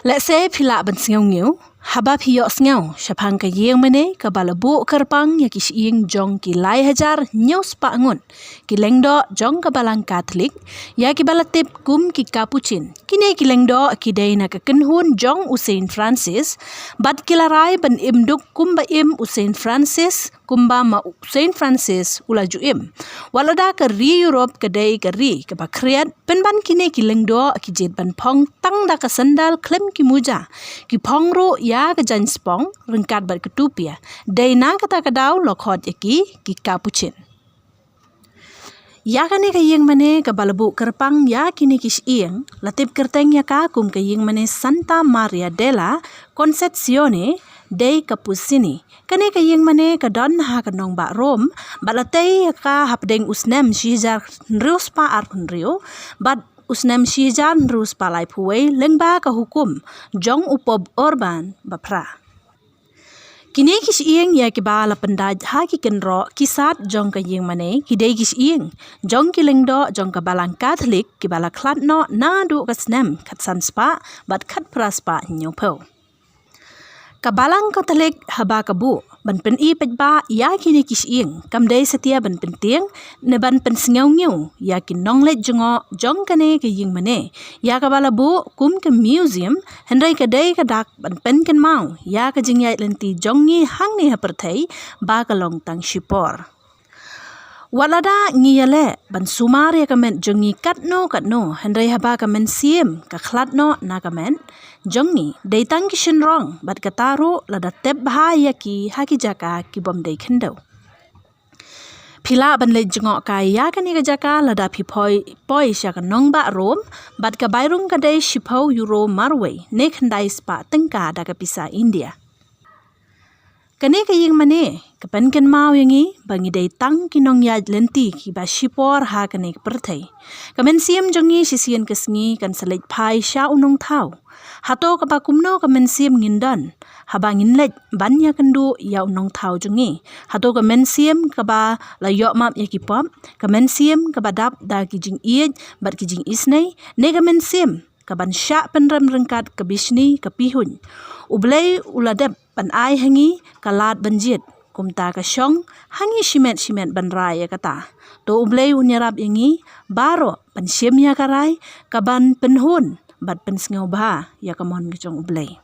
Let's say pila ban sngau ngiu, haba piyok sngau, syapang ka yeng mene ka balabu kerpang ya kis ing jong ki lai hajar nyos pa angun, ki lengdo jong ka balang Katolik, ya ki balatip kum ki Capuchin, kine ki lengdo ki day na ka kenhun jong u Saint Francis, bat kilarai ban imduk kumba im u Saint Francis, kumba ma u Saint Francis ulaju im. Walada ka ri Europe ka day ka ri ka bakriat, penban kine ki lengdo ki jit ban pong tang da ka sandal klem ki muja, ki pong ro ya ka jan spong rengkat bat ketupia, day na kata kadaw lokhot yaki ki Capuchin. Ya kane ka yeng mane ka balabu kerpang ya kini kis ing, latip kerteng ya ka kum ka yeng mane Santa Maria della Concezione dei Cappuccini. Kane ka yeng mane ka don ha ka nong ba Rome, balatay ka hapdeng usnem shijar nrius pa arkun rio, bat usnem shijar nrius pa lai puway lengba ka hukum, jong upob Orban bapra. Kini kis ing ya ki bala pendaj ha ki kenro kisat jong ka yeng mane ki day kis ing jong ki lengdo jong ka balang Katolik ki bala klat no na du ka snem kat sanspa bat kat praspa nyopo. Kabalang Katolik haba kabu ban pen I pejba ya kini kis ing kam day setia ban penting ne ban pen sngau ngiu ya ki nonglet jongo jong kane ke yeng mane ya kabala bu kum ke museum hendai ka day ka dak ban pen ken mau ya ka jingyai lenti jongi hang ni haperthai ba ka long tang shipor. Walada ngiyale ban sumar ya kamen jongi katno hendai haba kamen siem ka klatno na kamen jongi day tang kishin rong bat kataru lada tep bahaya ki haki jaka ki bom day kendo. Pila ban le jengok kaya kani ka jaka lada pi poi sya ka nong ba rom bat ka bayrung ka day shipau euro marway ne khandai spa tengka da ka pisa India. Kane ka yeng mane kapan ken mau yangi bangi day tang kinong yaj lenti ki ba shipor ha kane perthai kamen siem jongi sisien kesngi kan selej pai sya unong thau hato ka ba kumno kamen siem ngindon haba nginlej ban ya kendu ya unong thau jongi hato kamen siem ka ba la yok map ya ki pop kamen siem ka ba dap da ki jing iej bat ki jing isnei ne kamen siem kaban sya penrem rengkat ke bisni ke pihun ublei uladep pan ai hangi kalat banjit kumta ka syong hangi shimet ban rai ya kata to ublei unyarap yangi baro pan syem ya karai kaban penhun bat pen sngau ba ya kamon kejong ublei.